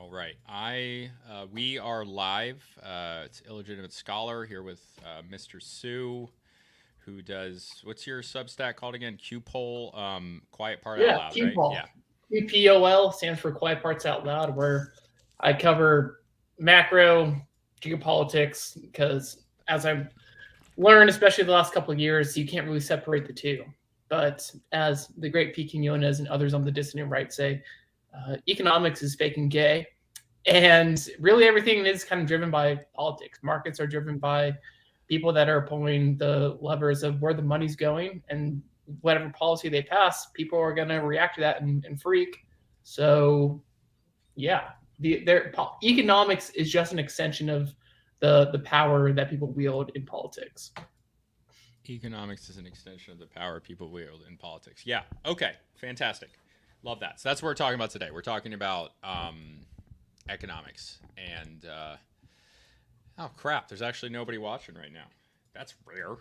All right. We are live. It's Illegitimate Scholar here with Mr. Sue, who does, what's your Substack called again? Q-Poll, Quiet Part Out Loud, Q-Poll. right? Yeah. QPOL stands for Quiet Parts Out Loud, where I cover macro geopolitics because, as I've learned, especially the last couple of years, you can't really separate the two. But as the great P. Quinones and others on the dissident right say, economics is fake and gay. And really everything is kind of driven by politics. Markets are driven by people that are pulling the levers of where the money's going, and whatever policy they pass, people are going to react to that and freak. So, yeah, their economics is just an extension of the power that people wield in politics. Economics is an extension of the power people wield in politics. Yeah. Okay. Fantastic. Love that. So that's what we're talking about today. We're talking about economics. And, oh, crap. There's actually nobody watching right now. That's rare.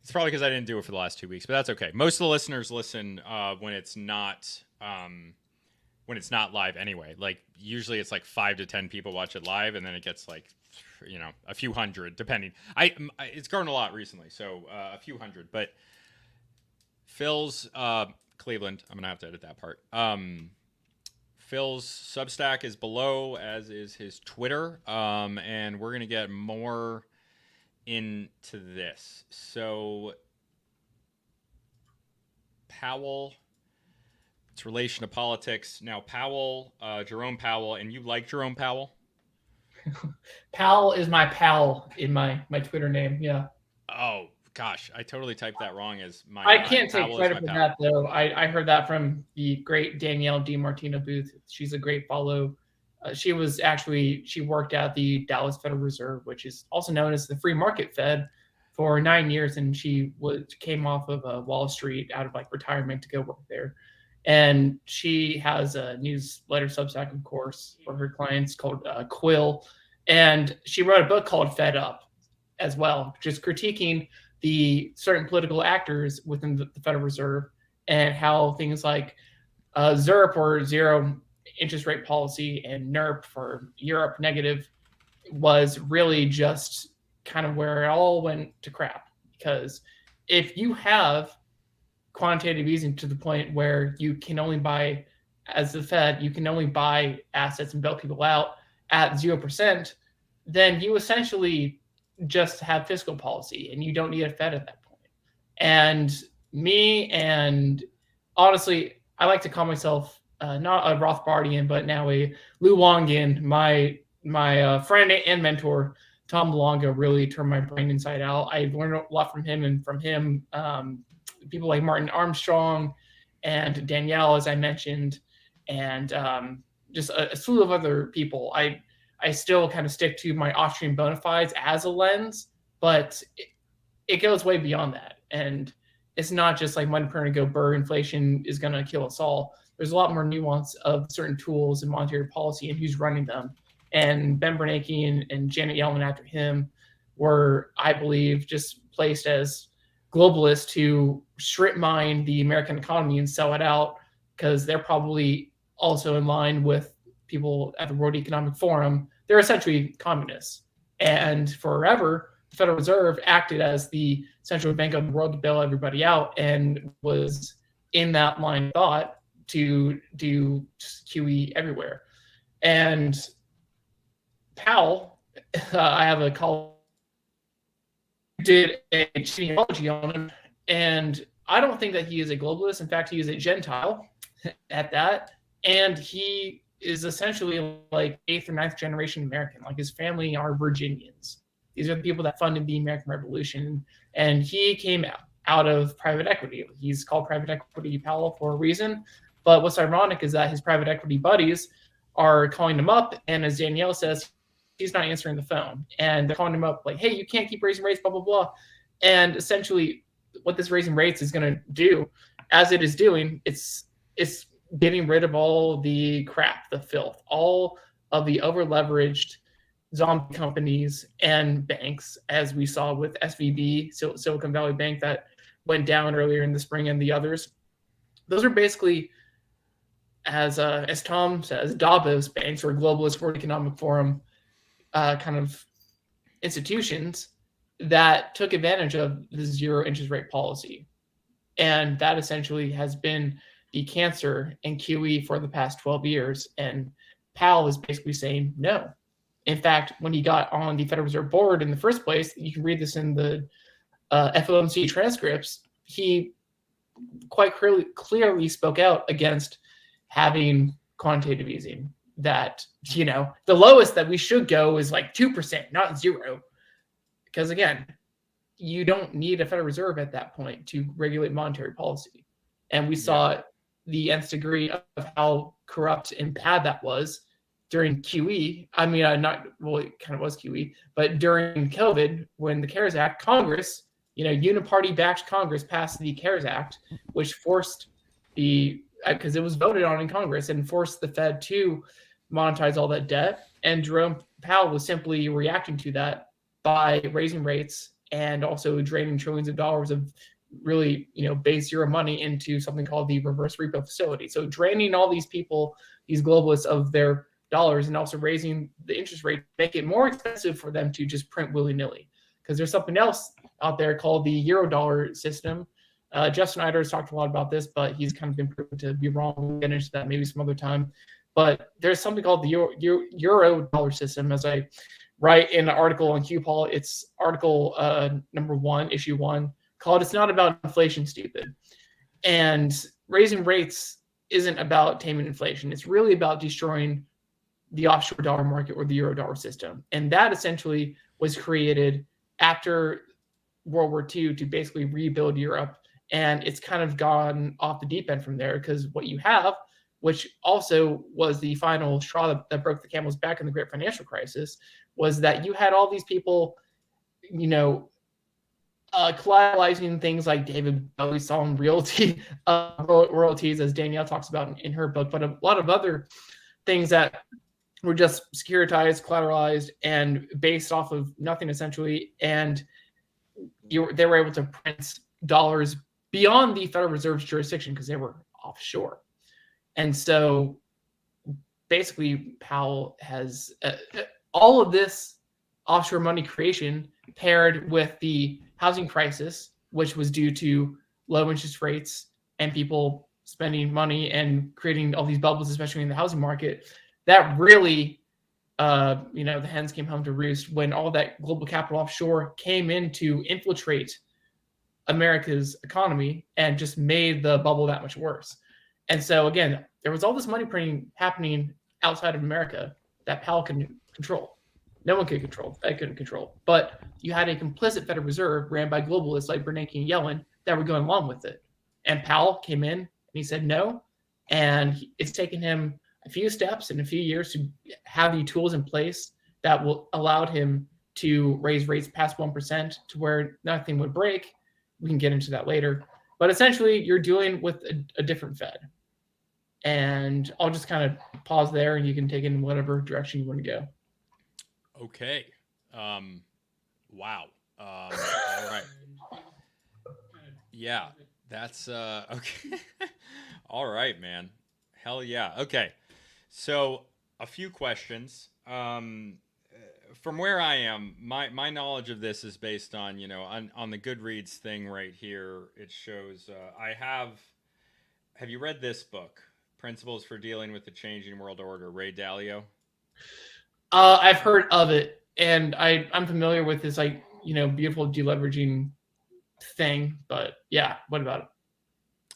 It's probably because I didn't do it for the last 2 weeks, but that's okay. Most of the listeners listen when it's not live anyway. Like, usually it's like 5 to 10 people watch it live, and then it gets like, a few hundred, depending. It's grown a lot recently, so a few hundred. But Phil's Cleveland, I'm gonna have to edit that part. Phil's Substack is below, as is his Twitter, and we're gonna get more into this. So Powell, its relation to politics. Now Powell, Jerome Powell, and you like Jerome Powell? Powell is my pal in my Twitter name. Yeah. Oh gosh, I totally typed that wrong as my. I can't take credit for that though. I heard that from the great Danielle DiMartino Booth. She's a great follow. She worked at the Dallas Federal Reserve, which is also known as the Free Market Fed, for 9 years, and she came off of Wall Street out of retirement to go work there. And she has a newsletter Substack, of course, for her clients called Quill. And she wrote a book called Fed Up as well, just critiquing the certain political actors within the Federal Reserve and how things like ZIRP, or zero interest rate policy, and NIRP for Europe, negative, was really just kind of where it all went to crap. Because if you have quantitative easing to the point where you can only buy, as the Fed, you can only buy assets and bail people out at 0%, then you essentially just have fiscal policy and you don't need a Fed at that point. And honestly, I like to call myself not a Rothbardian, but now a Luongian. My friend and mentor, Tom Luongo, really turned my brain inside out. I learned a lot from him, and from him, people like Martin Armstrong and Danielle, as I mentioned, and just a slew of other people. I still kind of stick to my Austrian bona fides as a lens, but it goes way beyond that. And it's not just like money printer go burr, inflation is going to kill us all. There's a lot more nuance of certain tools and monetary policy and who's running them. And Ben Bernanke and Janet Yellen after him were, I believe, just placed as globalists to strip mine the American economy and sell it out, because they're probably also in line with people at the World Economic Forum. They're essentially communists. And forever, the Federal Reserve acted as the central bank of the world to bail everybody out, and was in that line of thought to do QE everywhere. And Powell, I have a colleague did a genealogy on him, and I don't think that he is a globalist. In fact, he is a Gentile at that, and he is essentially like 8th or 9th generation American. Like, his family are Virginians. These are the people that funded the American Revolution, and he came out of private equity. He's called Private Equity Powell for a reason, but what's ironic is that his private equity buddies are calling him up, and as Danielle says, he's not answering the phone, and they're calling him up like, hey, you can't keep raising rates, blah, blah, blah. And essentially what this raising rates is going to do, as it is doing, it's getting rid of all the crap, the filth, all of the over-leveraged zombie companies and banks, as we saw with SVB, Silicon Valley Bank, that went down earlier in the spring, and the others. Those are basically as Tom says, Davos banks or globalist World Economic Forum kind of institutions that took advantage of the zero interest rate policy. And that essentially has been the cancer in QE for the past 12 years. And Powell is basically saying no. In fact, when he got on the Federal Reserve Board in the first place, you can read this in the FOMC transcripts, he quite clearly spoke out against having quantitative easing. That, the lowest that we should go is like 2%, not 0. Because again, you don't need a Federal Reserve at that point to regulate monetary policy. And we saw the nth degree of how corrupt and bad that was during QE. I mean, it kind of was QE, but during COVID, when the CARES Act, Congress, uniparty-backed Congress passed the CARES Act, which forced because it was voted on in Congress, and forced the Fed to monetize all that debt. And Jerome Powell was simply reacting to that by raising rates and also draining trillions of dollars of really, base zero money into something called the reverse repo facility. So draining all these people, these globalists, of their dollars, and also raising the interest rate, make it more expensive for them to just print willy-nilly. Because there's something else out there called the Eurodollar system. Jeff Snyder has talked a lot about this, but he's kind of been proven to be wrong. We'll get into that maybe some other time. But there's something called the Eurodollar system, as I write in an article on QPOL. It's article number 1, issue 1, called "It's Not About Inflation, Stupid." And raising rates isn't about taming inflation. It's really about destroying the offshore dollar market, or the Eurodollar system. And that essentially was created after World War II to basically rebuild Europe. And it's kind of gone off the deep end from there, because what you have, which also was the final straw that broke the camel's back in the Great Financial Crisis, was that you had all these people, collateralizing things like David Bowie's song royalties, as Danielle talks about in her book, but a lot of other things that were just securitized, collateralized, and based off of nothing essentially. And they were able to print dollars beyond the Federal Reserve's jurisdiction because they were offshore. And so basically Powell has all of this offshore money creation paired with the housing crisis, which was due to low interest rates and people spending money and creating all these bubbles, especially in the housing market. That really, the hens came home to roost when all that global capital offshore came in to infiltrate America's economy and just made the bubble that much worse. And so again, there was all this money printing happening outside of America that Powell couldn't control. No one could control. Fed couldn't control. But you had a complicit Federal Reserve ran by globalists like Bernanke and Yellen that were going along with it. And Powell came in and he said no. And it's taken him a few steps and a few years to have the tools in place that will allow him to raise rates past 1% to where nothing would break. We can get into that later. But essentially, you're dealing with a different Fed. And I'll just kind of pause there, and you can take it in whatever direction you want to go. Okay. Wow. All right. Yeah, that's okay. All right, man. Hell yeah. Okay. So a few questions. From where I am, my knowledge of this is based on, on the Goodreads thing right here. It shows have you read this book, Principles for Dealing with the Changing World Order, Ray Dalio? I've heard of it, and I'm familiar with this, beautiful deleveraging thing. But yeah, what about it?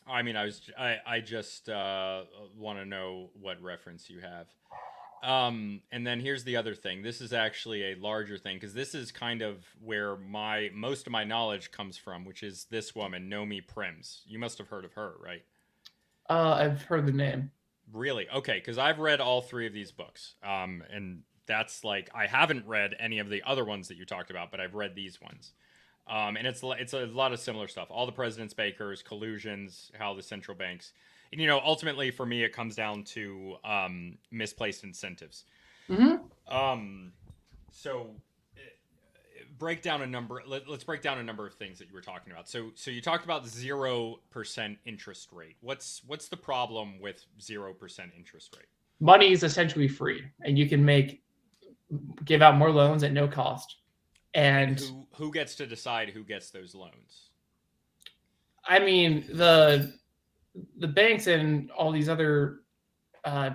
I mean, I just want to know what reference you have. And then here's the other thing. This is actually a larger thing, because this is kind of where most of my knowledge comes from, which is this woman, Nomi Prims. You must have heard of her, right? I've heard the name. Really? Okay, because I've read all 3 of these books. And that's I haven't read any of the other ones that you talked about, but I've read these ones. And it's a lot of similar stuff. All the President's Bakers, collusions, how the central banks... And, ultimately for me, it comes down to misplaced incentives. Mm-hmm. So break down a number. Let's break down a number of things that you were talking about. So you talked about 0% interest rate. What's the problem with 0% interest rate? Money is essentially free, and you can give out more loans at no cost. And who gets to decide who gets those loans? I mean, the banks and all these other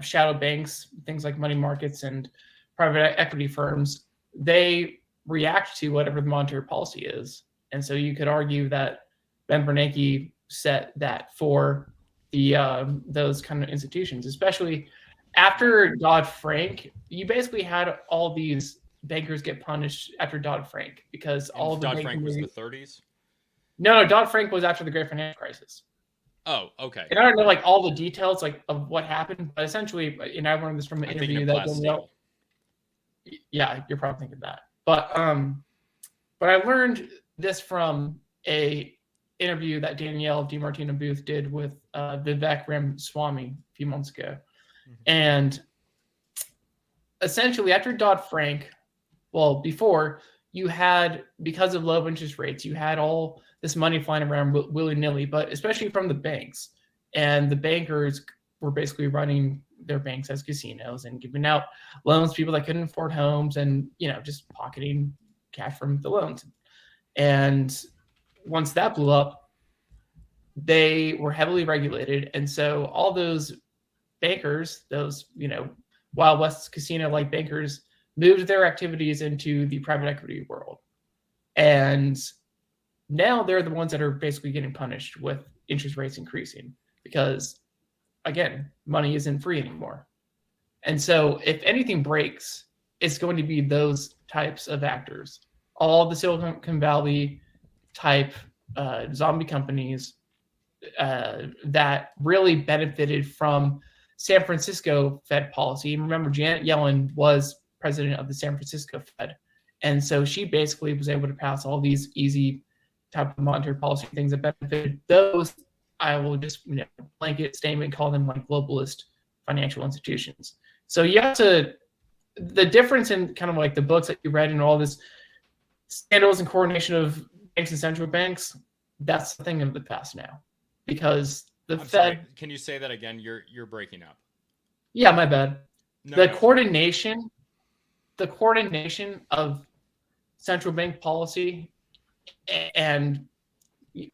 shadow banks, things like money markets and private equity firms, they react to whatever the monetary policy is. And so you could argue that Ben Bernanke set that for the those kind of institutions, especially after Dodd-Frank. You basically had all these bankers get punished after Dodd-Frank because all of the Dodd-Frank was the 30s. No, Dodd-Frank was after the Great Financial Crisis. Oh, okay. And I don't know like all the details like of what happened, but essentially, and I learned this from an interview that Danielle. Yeah, you're probably thinking that, but I learned this from a interview that Danielle DiMartino Booth did with Vivek Ramaswamy a few months ago, and essentially after Dodd-Frank, well, before you had, because of low interest rates, you had all this money flying around willy-nilly, but especially from the banks. And the bankers were basically running their banks as casinos and giving out loans to people that couldn't afford homes and, just pocketing cash from the loans. And once that blew up, they were heavily regulated. And so all those bankers, those, Wild West casino-like bankers, moved their activities into the private equity world. And now they're the ones that are basically getting punished with interest rates increasing because, again, money isn't free anymore. And so if anything breaks, it's going to be those types of actors. All the Silicon Valley type zombie companies that really benefited from San Francisco Fed policy. Remember, Janet Yellen was president of the San Francisco Fed. And so she basically was able to pass all these easy type of monetary policy things that benefited those. I will just blanket statement, call them like globalist financial institutions. So you have to, the difference in kind of like the books that you read and all this scandals and coordination of banks and central banks, that's the thing of the past now. Because the Fed. Sorry, can you say that again? You're breaking up. Yeah, my bad. No, the coordination of central bank policy and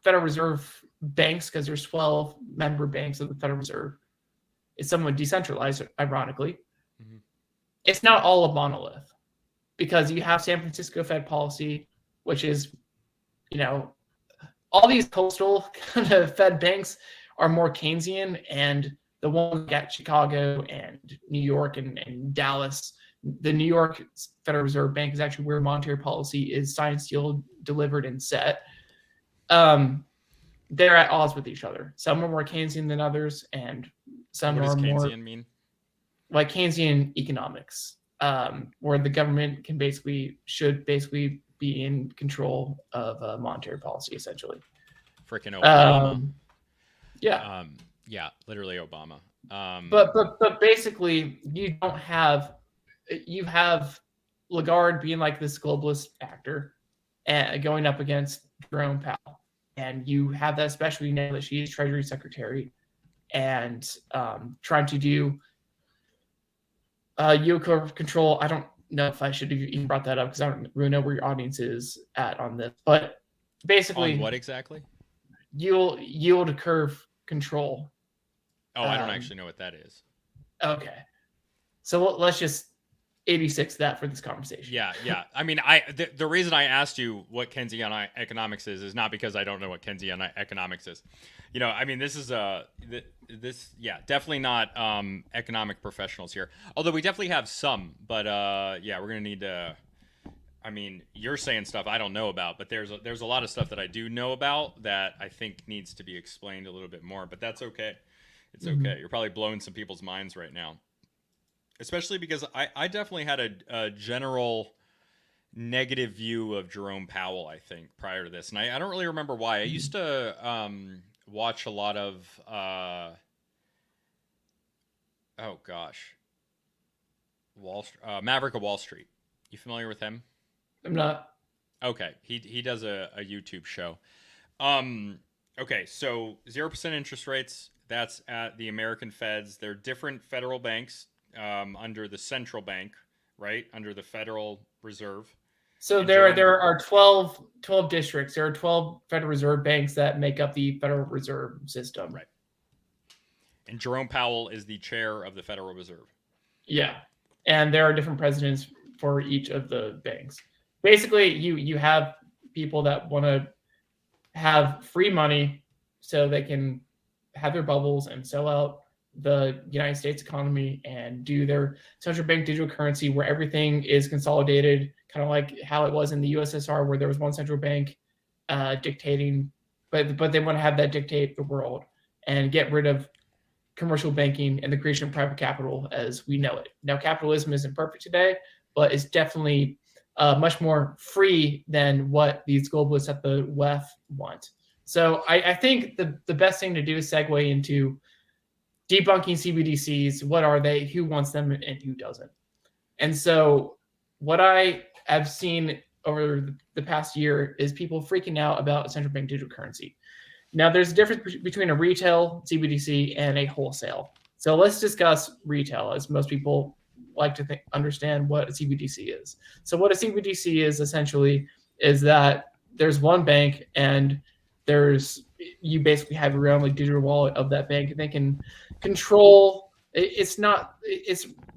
Federal Reserve banks, because there's 12 member banks of the Federal Reserve, is somewhat decentralized, ironically. Mm-hmm. It's not all a monolith because you have San Francisco Fed policy, which is, all these coastal kind of Fed banks are more Keynesian, and the one at Chicago and New York and Dallas, the New York Federal Reserve Bank is actually where monetary policy is signed, sealed, delivered, and set. They're at odds with each other. Some are more Keynesian than others, and some are more. What does Keynesian mean? Like Keynesian economics, where the government should basically be in control of monetary policy, essentially. Freaking Obama. Yeah. Yeah, literally Obama. But basically, you have Lagarde being like this globalist actor, and going up against Jerome Powell, and you have that especially now that she's Treasury Secretary, and trying to do yield curve control. I don't know if I should have even brought that up because I don't really know where your audience is at on this, but basically, on what exactly? Yield curve control. Oh, I don't actually know what that is. Okay. So let's just 86 that for this conversation. Yeah. I mean, the reason I asked you what Keynesian economics is not because I don't know what Keynesian economics is. I mean, this is definitely not economic professionals here. Although we definitely have some, but we're gonna need to. I mean, you're saying stuff I don't know about, but there's a lot of stuff that I do know about that I think needs to be explained a little bit more. But that's okay. It's okay. You're probably blowing some people's minds right now, especially because I definitely had a general negative view of Jerome Powell, I think, prior to this. And I don't really remember why. I used to watch a lot of, Maverick of Wall Street. You familiar with him? I'm not. Okay, he does a YouTube show. Okay, so 0% interest rates. That's at the American Feds. They're different federal banks under the central bank, right? Under the Federal Reserve. So And there are 12 districts. There are 12 Federal Reserve banks that make up the Federal Reserve System. Right. And Jerome Powell is the chair of the Federal Reserve. Yeah. And there are different presidents for each of the banks. Basically, you have people that want to have free money so they can have their bubbles and sell out the United States economy and do their central bank digital currency where everything is consolidated, kind of like how it was in the USSR where there was one central bank dictating, but they want to have that dictate the world and get rid of commercial banking and the creation of private capital as we know it. Now, capitalism isn't perfect today, but it's definitely much more free than what these globalists at the WEF want. So I think the best thing to do is segue into debunking CBDCs. What are they? Who wants them and who doesn't? And so what I have seen over the past year is people freaking out about a central bank digital currency. Now, there's a difference between a retail CBDC and a wholesale. So let's discuss retail, as most people like to understand what a CBDC is. So what a CBDC is essentially is that there's one bank and you basically have your own like digital wallet of that bank, and they can control. It's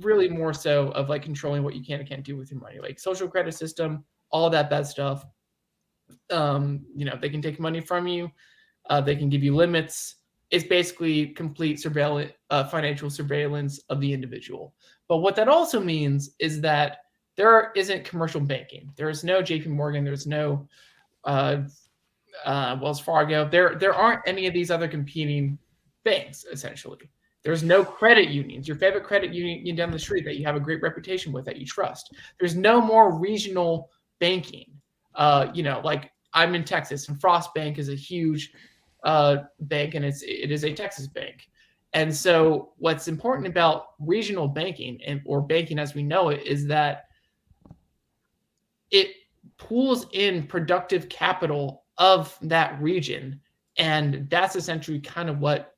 really more so of like controlling what you can and can't do with your money, like social credit system, all that bad stuff. They can take money from you. They can give you limits. It's basically complete financial surveillance of the individual. But what that also means is that there isn't commercial banking. There is no JP Morgan. There's no Wells Fargo. There aren't any of these other competing banks, essentially. There's no credit unions. Your favorite credit union down the street that you have a great reputation with, that you trust. There's no more regional banking. Like I'm in Texas, and Frost Bank is a huge bank, and it is a Texas bank. And so what's important about regional banking or banking as we know it is that it pulls in productive capital of that region. And that's essentially kind of what,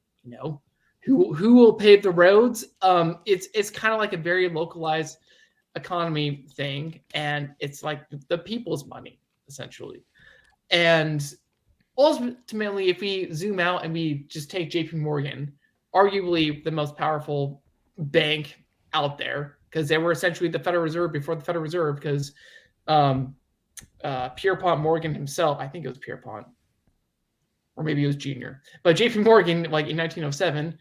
who will pave the roads. It's kind of like a very localized economy thing. And it's like the people's money, essentially. And ultimately, if we zoom out and we just take JP Morgan, arguably the most powerful bank out there, because they were essentially the Federal Reserve before the Federal Reserve, because Pierpont Morgan himself, I think it was Pierpont, or maybe it was Junior, but JP Morgan, like in 1907,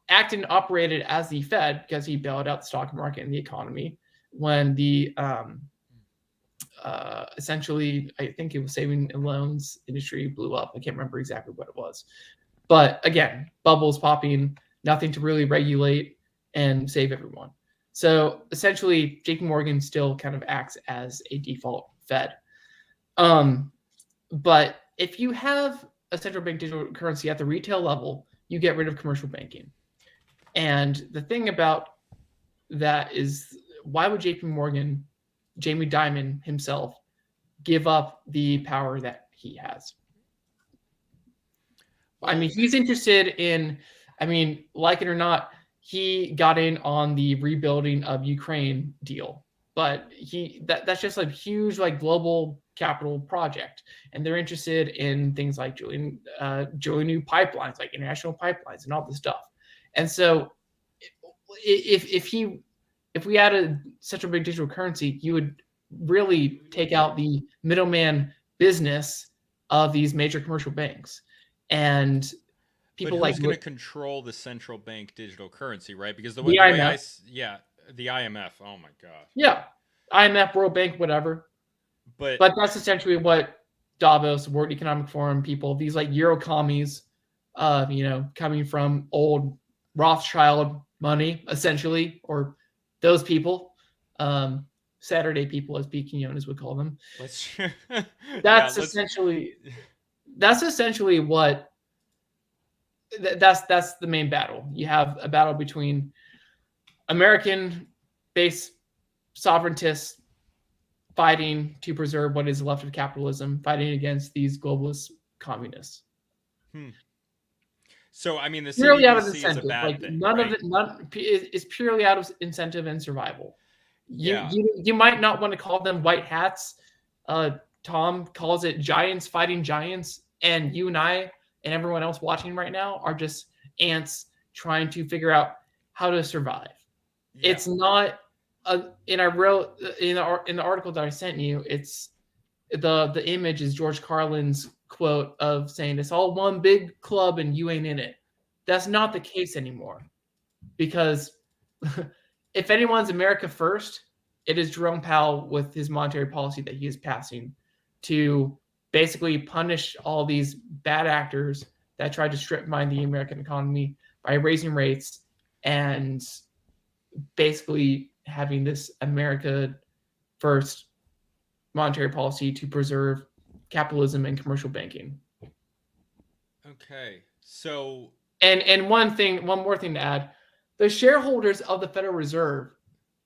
acted and operated as the Fed because he bailed out the stock market and the economy when the essentially, I think it was saving and loans industry blew up. I can't remember exactly what it was. But again, bubbles popping, nothing to really regulate and save everyone. So essentially, JP Morgan still kind of acts as a default Fed. But if you have a central bank digital currency at the retail level, you get rid of commercial banking. And the thing about that is, why would JP Morgan, Jamie Dimon himself, give up the power that he has? I mean, he's interested in, like it or not, he got in on the rebuilding of Ukraine deal, but that's just a huge like global capital project. And they're interested in things like drilling new pipelines, like international pipelines and all this stuff. And so if we had a central bank digital currency, you would really take out the middleman business of these major commercial banks. And people who's going to control the central bank digital currency, right? Because the IMF. The IMF. Oh my gosh. Yeah, IMF, World Bank, whatever. But that's essentially what Davos, World Economic Forum, people, these like Euro commies, coming from old Rothschild money, essentially, or those people, Saturday people, as B. Quinones would call them. That's essentially what. That's the main battle. You have a battle between American-based sovereigntists fighting to preserve what is left of capitalism, fighting against these globalist communists. So, I mean, the Purely out of CBDC is a incentive, bad like thing, none right? of it, is purely out of incentive and survival. Yeah. You might not want to call them white hats. Tom calls it giants fighting giants, and you and I and everyone else watching right now are just ants trying to figure out how to survive. Yeah. It's not in the article that I sent you. It's the image is George Carlin's quote of saying it's all one big club and you ain't in it. That's not the case anymore, because if anyone's America first, it is Jerome Powell with his monetary policy that he is passing to basically punish all these bad actors that tried to strip mine the American economy by raising rates and basically having this America first monetary policy to preserve capitalism and commercial banking. Okay. So and one more thing to add, the shareholders of the Federal Reserve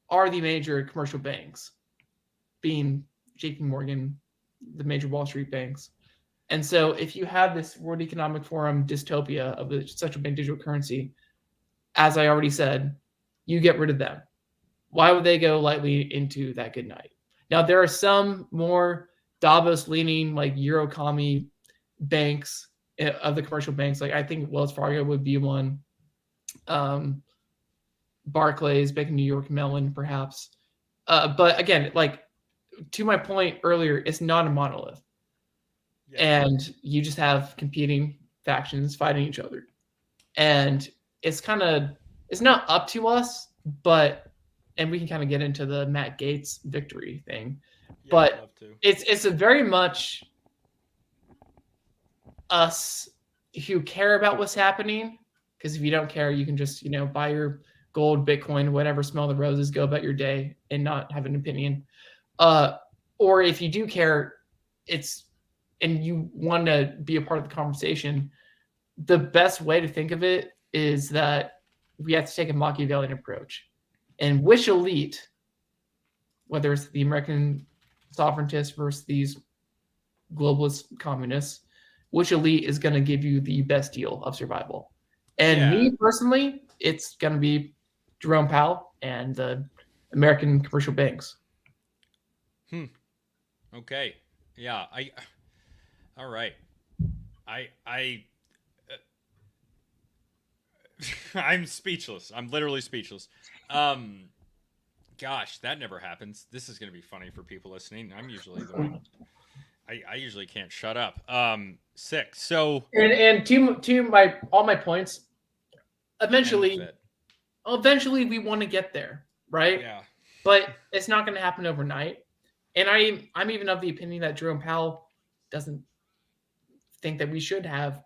are the major commercial banks, being JP Morgan, the major Wall Street banks. And so if you have this World Economic Forum dystopia of the central bank digital currency, as I already said, you get rid of them. Why would they go lightly into that good night? Now, there are some more Davos-leaning, like Euro-commie banks of the commercial banks. Like I think Wells Fargo would be one. Barclays, Bank of New York, Mellon, perhaps. But again, like to my point earlier, it's not a monolith. Yeah. And you just have competing factions fighting each other. And it's not up to us, and we can kind of get into the Matt Gaetz victory thing. Yeah, but it's a very much us who care about what's happening, because if you don't care, you can just, buy your gold, Bitcoin, whatever, smell the roses, go about your day and not have an opinion. Or if you do care, and you want to be a part of the conversation, the best way to think of it is that we have to take a Machiavellian approach. And which elite, whether it's the American sovereigntists versus these globalist communists, which elite is going to give you the best deal of survival? And me personally, it's going to be Jerome Powell and the American commercial banks. Okay. Yeah. All right. I'm speechless. I'm literally speechless. Gosh, that never happens. This is going to be funny for people listening. I'm usually the one. I usually can't shut up. 6. So and to all my points. Eventually we want to get there, right? Yeah. But it's not going to happen overnight. And I'm even of the opinion that Jerome Powell doesn't think that we should have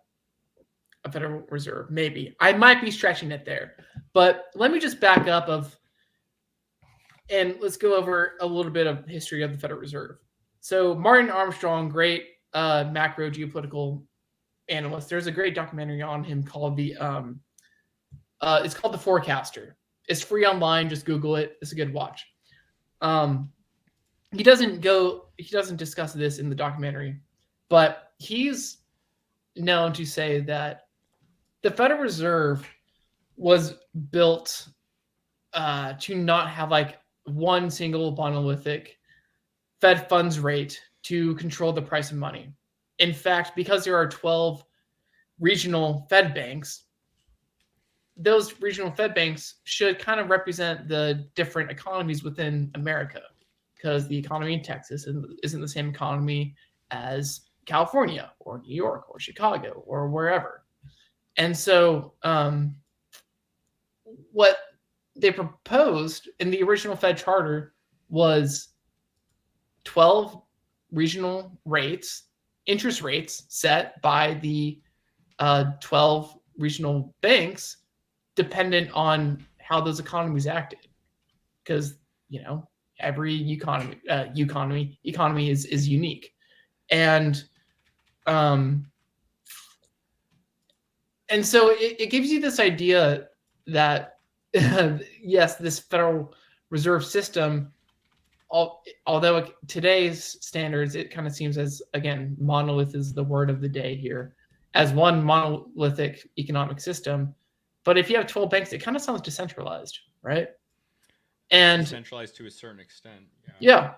a Federal Reserve. Maybe I might be stretching it there, but let me just back up and let's go over a little bit of history of the Federal Reserve. So Martin Armstrong, great macro geopolitical analyst. There's a great documentary on him called it's called The Forecaster. It's free online. Just Google it. It's a good watch. He doesn't discuss this in the documentary, but he's known to say that the Federal Reserve was built to not have like one single monolithic Fed funds rate to control the price of money. In fact, because there are 12 regional Fed banks, those regional Fed banks should kind of represent the different economies within America, because the economy in Texas isn't the same economy as California or New York or Chicago or wherever. And so what they proposed in the original Fed charter was 12 regional rates, interest rates set by the 12 regional banks, dependent on how those economies acted. Because, every economy is unique. And so it gives you this idea that yes, this Federal Reserve system although today's standards, it kind of seems as, again, monolith is the word of the day here, as one monolithic economic system. But if you have 12 banks, it kind of sounds decentralized, right? And decentralized to a certain extent. Yeah.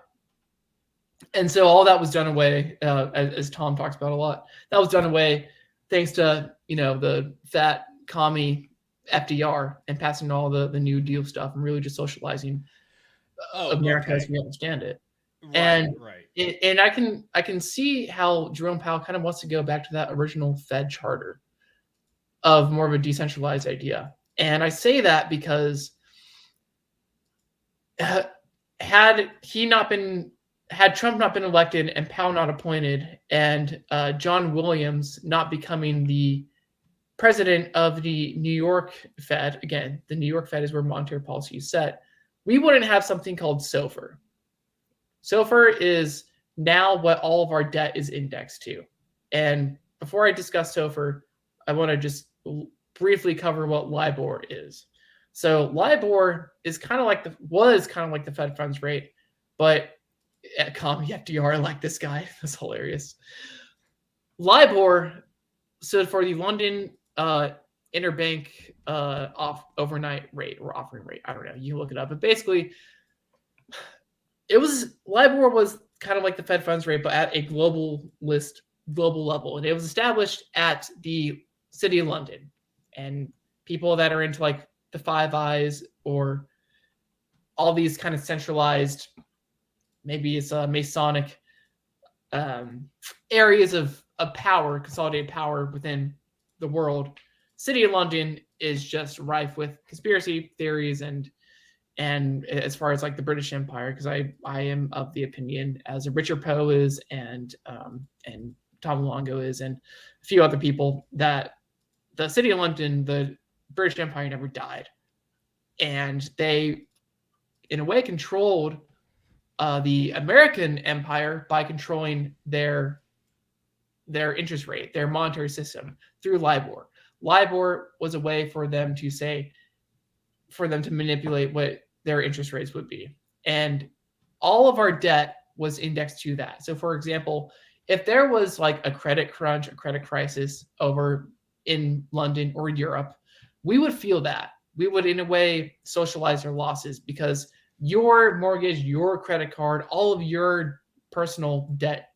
And so all that was done away, as Tom talks about a lot. That was done away thanks to, the fat commie FDR and passing all the New Deal stuff and really just socializing America as we understand it. Right. And I can see how Jerome Powell kind of wants to go back to that original Fed charter of more of a decentralized idea. And I say that because had Trump not been elected and Powell not appointed, and John Williams not becoming the president of the New York Fed, again, the New York Fed is where monetary policy is set, we wouldn't have something called SOFR. SOFR is now what all of our debt is indexed to. And before I discuss SOFR, I want to just briefly cover what LIBOR is. So LIBOR is was kind of like the Fed funds rate, but commie FDR, like this guy, that's hilarious. LIBOR stood for the London interbank overnight rate or offering rate. I don't know. You can look it up. But basically, LIBOR was kind of like the Fed funds rate, but at a global level. And it was established at the City of London. And people that are into like the Five Eyes or all these kind of centralized, maybe it's Masonic areas of power, consolidated power within the world. City of London is just rife with conspiracy theories and as far as like the British Empire, because I am of the opinion, as Richard Poe is and Tom Longo is, and a few other people, that the City of London, the British Empire, never died, and they, in a way, controlled the American Empire by controlling their interest rate, their monetary system through LIBOR. LIBOR was a way for them to manipulate what their interest rates would be. And all of our debt was indexed to that. So for example, if there was like a credit crunch, a credit crisis over in London or Europe, we would feel that. We would, in a way, socialize our losses because your mortgage, your credit card, all of your personal debt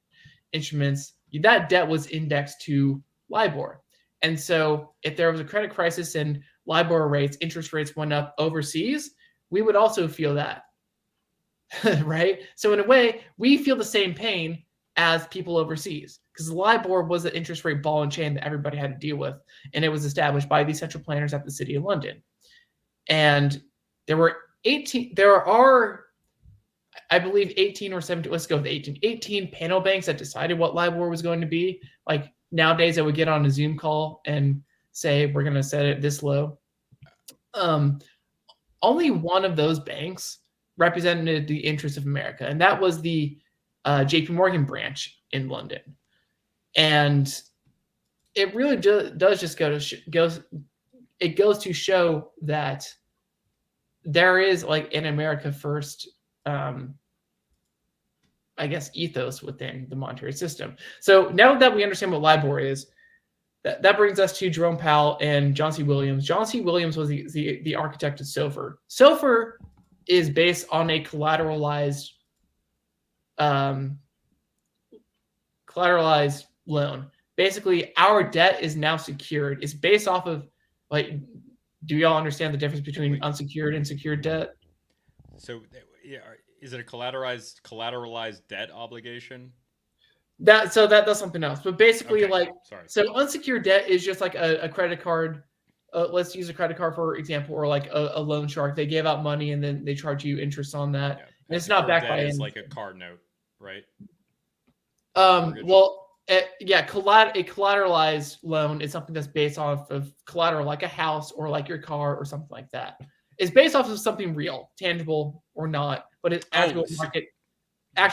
instruments, that debt was indexed to LIBOR. And so if there was a credit crisis and LIBOR rates, interest rates went up overseas, we would also feel that, right? So in a way, we feel the same pain as people overseas because LIBOR was the interest rate ball and chain that everybody had to deal with. And it was established by these central planners at the City of London. And there are, I believe, 18 or 17, let's go with 18 panel banks that decided what LIBOR was going to be. Like nowadays, I would get on a Zoom call and say, we're going to set it this low. Only one of those banks represented the interests of America, and that was the JP Morgan branch in London. And it really does just goes to show that there is like an America first, I guess, ethos within the monetary system. So now that we understand what LIBOR is, that brings us to Jerome Powell and John C. Williams. John C. Williams was the architect of SOFR. SOFR is based on a collateralized loan. Basically, our debt is now secured. It's based off of, like, do y'all understand the difference between unsecured and secured debt? So, is it a collateralized debt obligation? That's something else. But basically, so unsecured debt is just like a credit card. Let's use a credit card for example, or like a loan shark. They give out money and then they charge you interest on that. Yeah. And it's not backed by it's like a card note, right? A collateralized loan is something that's based off of collateral, like a house or like your car or something like that. It's based off of something real, tangible or not, but it's actual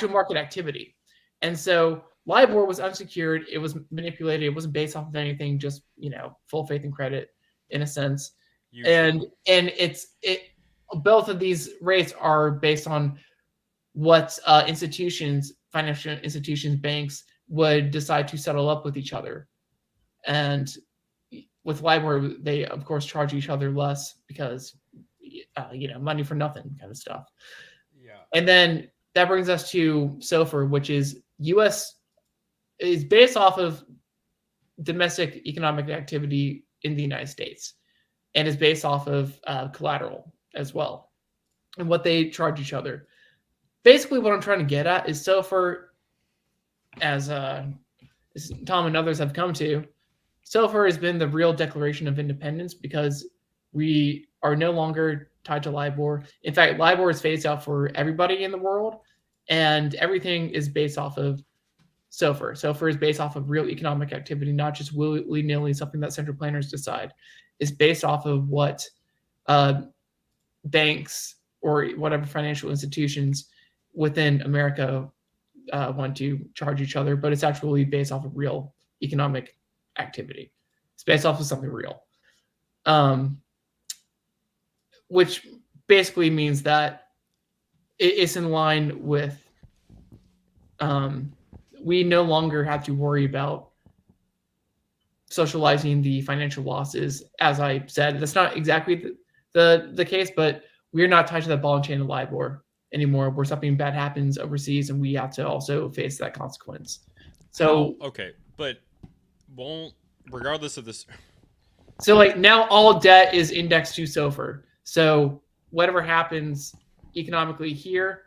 market activity. And so LIBOR was unsecured. It was manipulated. It wasn't based off of anything, just, full faith and credit in a sense. And both of these rates are based on what institutions, financial institutions, banks would decide to settle up with each other. And with LIBOR, they of course charge each other less because money for nothing kind of stuff. Yeah. And then that brings us to SOFR, which is based off of domestic economic activity in the United States, and is based off of collateral as well, and what they charge each other. Basically, what I'm trying to get at is SOFR, as Tom and others have come to, SOFR has been the real declaration of independence because we are no longer tied to LIBOR. In fact, LIBOR is phased out for everybody in the world, and everything is based off of SOFR. SOFR is based off of real economic activity, not just willy-nilly something that central planners decide. It's based off of what banks or whatever financial institutions within America want to charge each other, but it's actually based off of real economic activity. It's based off of something real, which basically means that it's in line with we no longer have to worry about socializing the financial losses. As I said, that's not exactly the case, but we're not tied to that ball and chain of LIBOR anymore, where something bad happens overseas and we have to also face that consequence. So okay, but regardless of this. So like now all debt is indexed to SOFR. So whatever happens economically here,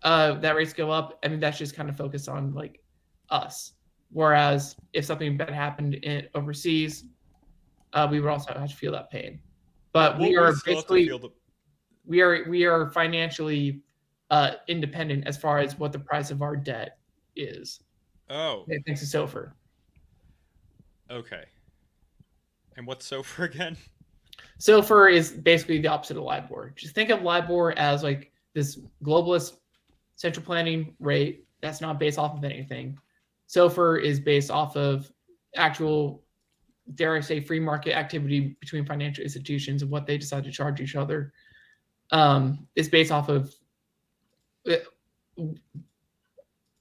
that rates go up. I mean, that's just kind of focused on like us. Whereas if something bad happened overseas, we would also have to feel that pain. But we are basically we are financially independent as far as what the price of our debt is. Oh, thanks to SOFR. Okay. And what's SOFR again? SOFR is basically the opposite of LIBOR. Just think of LIBOR as like this globalist central planning rate that's not based off of anything. SOFR is based off of actual, dare I say, free market activity between financial institutions and what they decide to charge each other. It's based off of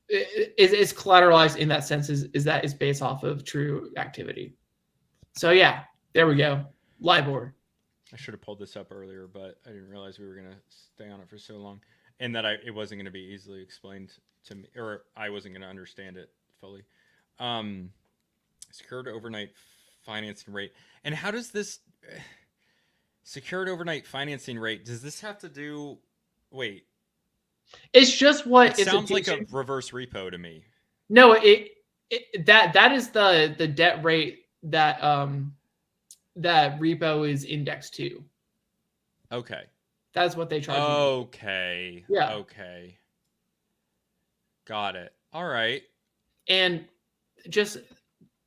it's collateralized in that sense, is that it's based off of true activity. So yeah, there we go. LIBOR. I should have pulled this up earlier, but I didn't realize we were going to stay on it for so long, and that it wasn't going to be easily explained to me, or I wasn't going to understand it fully. Secured overnight financing rate. And how does this secured overnight financing rate, does this have to do, wait. It's just what it sounds like a reverse repo to me. No, that is the debt rate that that repo is indexed to. Okay. That's what they charge. Okay. Yeah. Okay. Got it. All right. And just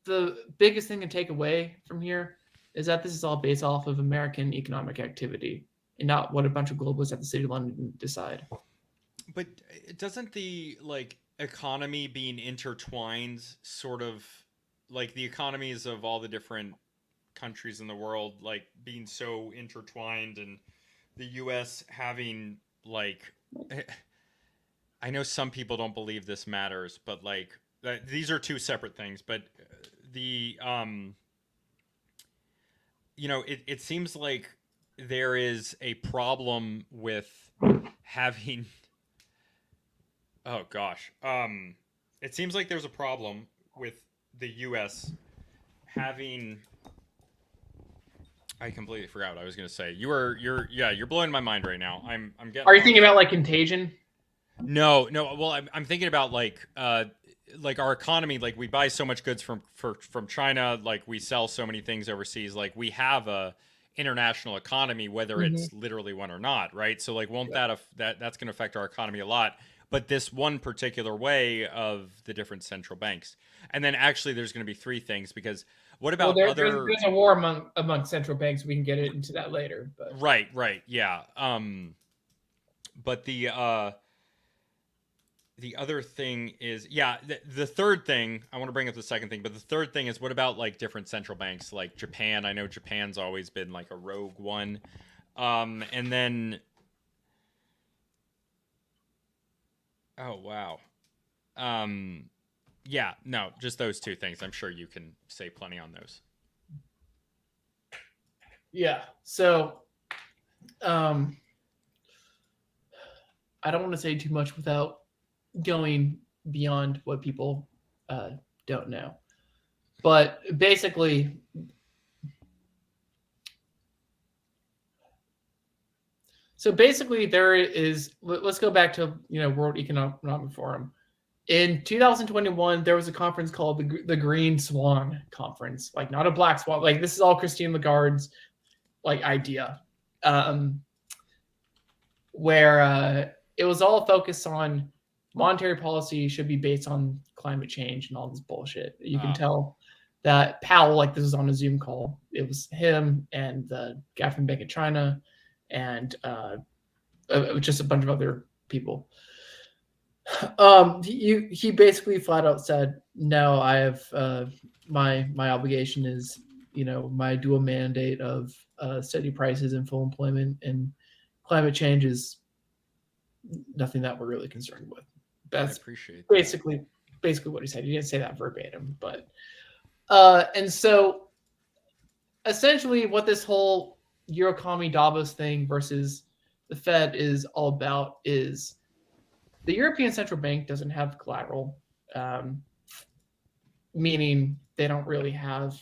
the biggest thing to take away from here is that this is all based off of American economic activity and not what a bunch of globalists at the City of London decide. But doesn't the economy being intertwined sort of like the economies of all the different countries in the world being so intertwined, and the US having I know some people don't believe this matters, but these are two separate things, but the it seems like there is a problem with having it seems like there's a problem with the US having, I completely forgot what I was going to say. You're blowing my mind right now. I'm getting. Are you thinking about Contagion? No. Well, I'm thinking about our economy. We buy so much goods from China. We sell so many things overseas. We have a international economy, whether it's literally one or not, right? So won't that's going to affect our economy a lot. But this one particular way of the different central banks. And then actually there's going to be three things, because what about there's a war among central banks. We can get into that later. But Right. Yeah. But the other thing is, the third thing, I want to bring up the second thing, but the third thing is, what about different central banks like Japan? I know Japan's always been a rogue one. And then Oh wow. Yeah, no, just those two things. I'm sure you can say plenty on those. Yeah. So, I don't want to say too much without going beyond what people don't know. But basically, there is. Let's go back to World Economic Forum. In 2021, there was a conference called the Green Swan Conference. Like, not a black swan. Like, this is all Christine Lagarde's idea, where it was all focused on monetary policy should be based on climate change and all this bullshit. You can tell that Powell, this was on a Zoom call. It was him and the guy from Bank of China and just a bunch of other people. He basically flat out said, no, I have my obligation is my dual mandate of steady prices and full employment, and climate change is nothing that we're really concerned with. That's basically what he said. He didn't say that verbatim, but and so essentially what this whole Eurocommie Davos thing versus the Fed is all about is the European Central Bank doesn't have collateral, meaning they don't really have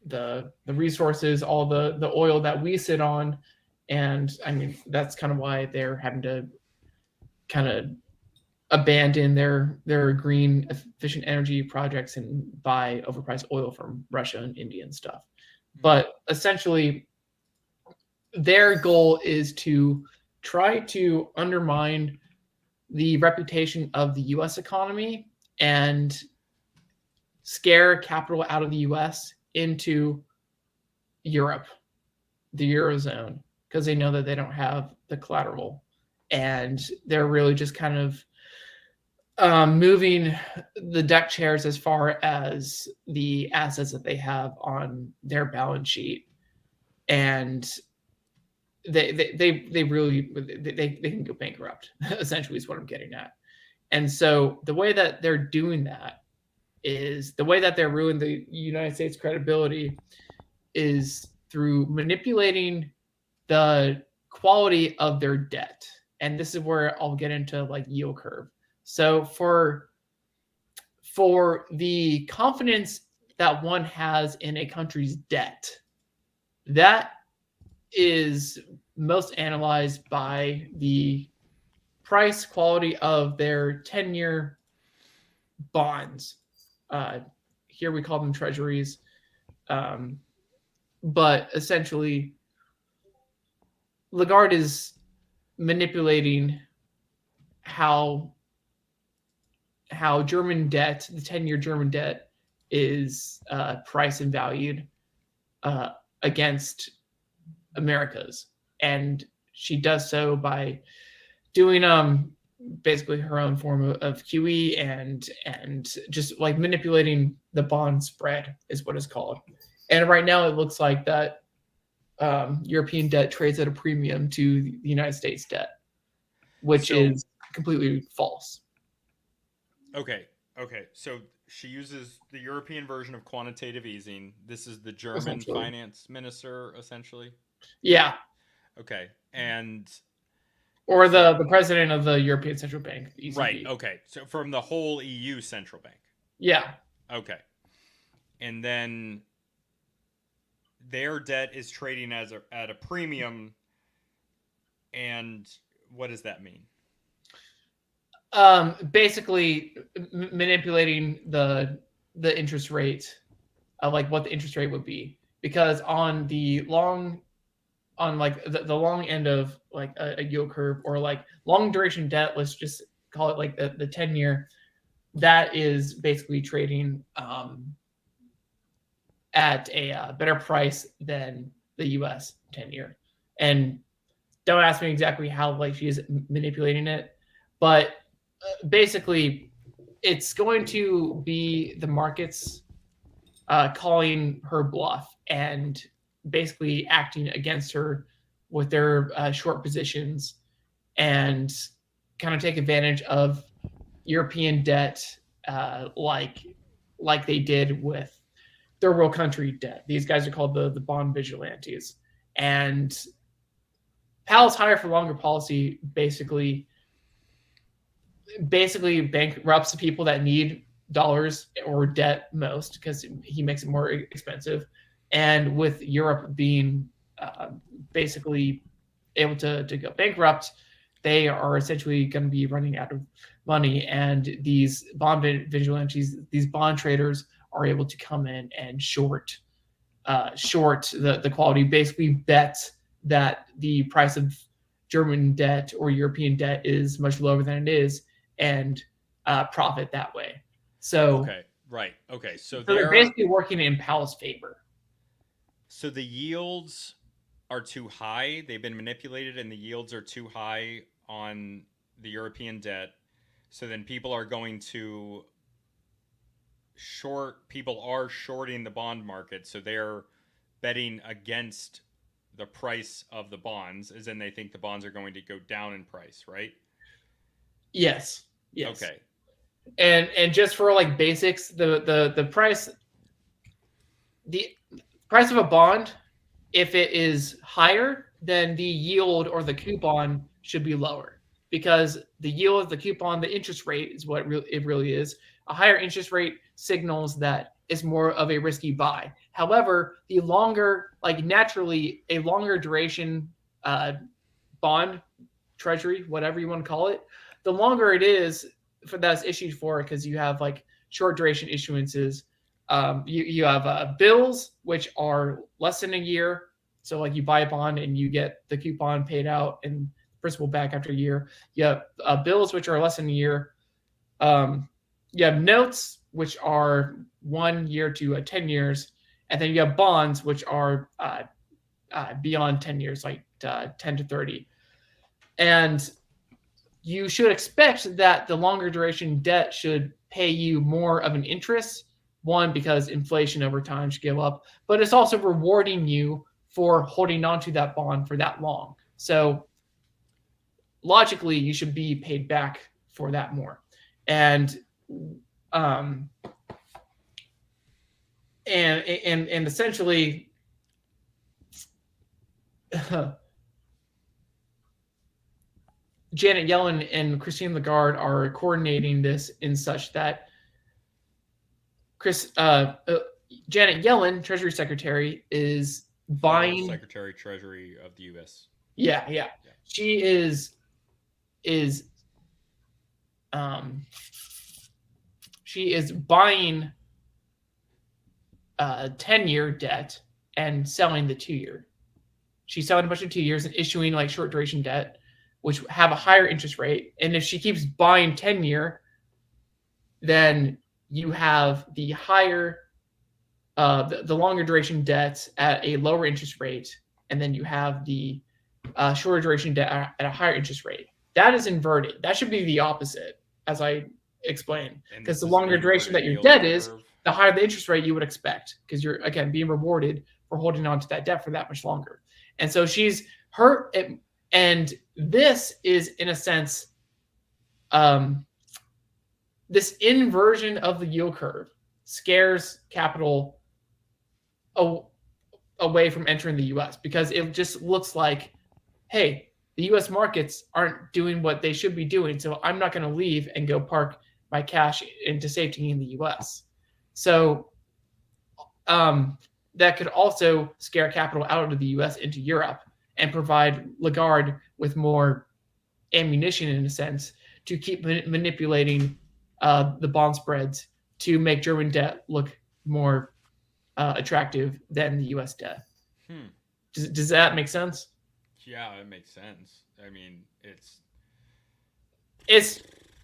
the resources, all the oil that we sit on. And I mean, that's kind of why they're having to kind of abandon their green efficient energy projects and buy overpriced oil from Russia and India and stuff. But essentially, their goal is to try to undermine the reputation of the U.S. economy and scare capital out of the U.S. into Europe, the Eurozone, because they know that they don't have the collateral. And they're really just kind of moving the deck chairs as far as the assets that they have on their balance sheet. And they can go bankrupt, essentially, is what I'm getting at. And so the way that they're doing that is the way that they're ruining the United States credibility is through manipulating the quality of their debt. And this is where I'll get into yield curve. So for the confidence that one has in a country's debt, that is most analyzed by the price quality of their 10-year bonds. Here we call them treasuries. But essentially, Lagarde is manipulating how German debt, the 10-year German debt, is priced and valued against America's. And she does so by doing basically her own form of QE and just manipulating the bond spread is what it's called. And right now it looks like that European debt trades at a premium to the United States debt, which is completely false. Okay. So she uses the European version of quantitative easing. This is the German finance minister, essentially. Yeah. Okay. And or the president of the European Central Bank, the ECB. Right. Okay. So from the whole EU central bank. Yeah. Okay. And then their debt is trading at a premium. And what does that mean? Basically manipulating the interest rate, what the interest rate would be, because on the long end of a yield curve, or long duration debt, let's just call it the 10-year, that is basically trading at a better price than the US 10-year. And don't ask me exactly how she is manipulating it, but basically it's going to be the markets calling her bluff and basically acting against her with their short positions, and kind of take advantage of European debt like they did with third world country debt. These guys are called the bond vigilantes. And Powell's higher for longer policy basically bankrupts the people that need dollars or debt most, because he makes it more expensive. And with Europe being basically able to go bankrupt, they are essentially going to be running out of money. And these bond vigilantes, these bond traders, are able to come in and short the quality, basically bet that the price of German debt or European debt is much lower than it is, and profit that way. So okay, right, okay, so they're basically working in Powell's favor. So the yields are too high. They've been manipulated, and the yields are too high on the European debt. So then people are going to people are shorting the bond market. So they're betting against the price of the bonds, as in they think the bonds are going to go down in price, right? Yes. Okay. And just for like basics, the price of a bond, if it is higher, then the yield or the coupon should be lower, because the yield of the coupon, the interest rate, is what it really is. A higher interest rate signals that it's more of a risky buy. However, the longer, like naturally, a longer duration bond, treasury, whatever you want to call it, the longer it is that's issued for, because you have like short duration issuances. You have bills, which are less than a year. So like you buy a bond and you get the coupon paid out and principal back after a year. You have bills, which are less than a year. You have notes, which are 1 year to 10 years. And then you have bonds, which are beyond 10 years, like 10 to 30. And you should expect that the longer duration debt should pay you more of an interest. One, because inflation over time should go up, but it's also rewarding you for holding on to that bond for that long. So logically, you should be paid back for that more. And essentially, Janet Yellen and Christine Lagarde are coordinating this in such that Janet Yellen, Treasury Secretary, is buying Secretary Treasury of the U.S. Yeah. She is buying 10-year debt and selling the 2-year. She's selling a bunch of 2 years and issuing like short duration debt, which have a higher interest rate. And if she keeps buying 10-year, then you have the higher, the longer duration debt at a lower interest rate, and then you have the shorter duration debt at a higher interest rate. That is inverted. That should be the opposite, as I explained, because the longer duration that your debt is, the higher the interest rate you would expect, because you're, again, being rewarded for holding on to that debt for that much longer. And so she's hurt, and this is, in a sense, this inversion of the yield curve scares capital away from entering the U.S. because it just looks like, hey, the U.S. markets aren't doing what they should be doing, so I'm not going to leave and go park my cash into safety in the U.S. So that could also scare capital out of the U.S. into Europe and provide Lagarde with more ammunition, in a sense, to keep manipulating the bond spreads to make German debt look more attractive than the U.S. debt. Does that make sense? Yeah, it makes sense. I mean, it's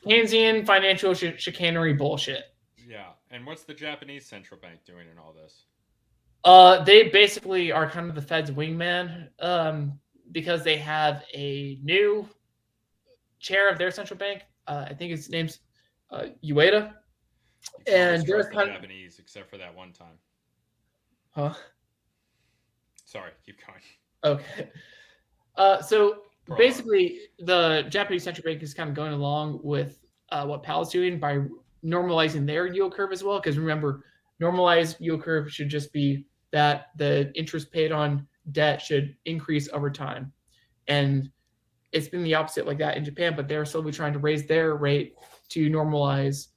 Keynesian financial chicanery bullshit. Yeah, and what's the Japanese central bank doing in all this? They basically are kind of the Fed's wingman, because they have a new chair of their central bank. I think his name's Ueda. And they're kind of Japanese, except for that one time. Huh? Sorry, keep going. Okay. So basically, the Japanese central bank is kind of going along with what Powell's doing by normalizing their yield curve as well. Because remember, normalized yield curve should just be that the interest paid on debt should increase over time. And it's been the opposite like that in Japan, but they're slowly trying to raise their rate to normalize,